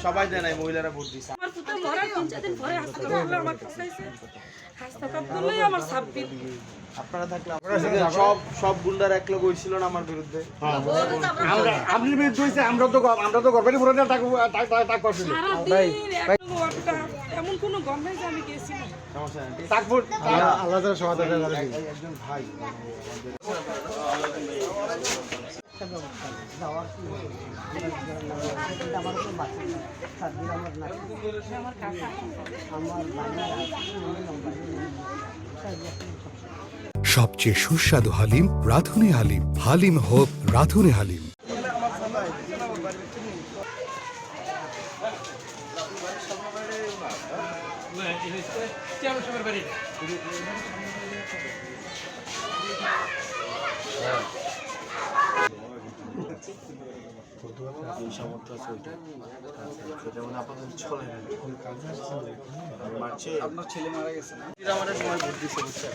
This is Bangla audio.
সবাই দেয় নাই, মহিলারা ভোট দিচ্ছে। আপনারা থাকলে সব গুন্ডার এক লোক হয়েছিল না আমার বিরুদ্ধে। আপনি বিরুদ্ধে হয়েছে, আমরা তো গর্বের পুরো এমন কোনো গন্ধ আমি গেছি না। আল্লাহ সমাধান একজন ভাই সবচেয়ে সুস্বাদু হালিম রাঁধুনি হালিম। হালিম হোক রাঁধুনি হালিম। আপনার ছেলে মারা গেছে না, আমার সময় ভোট দিচ্ছে বুঝছেন।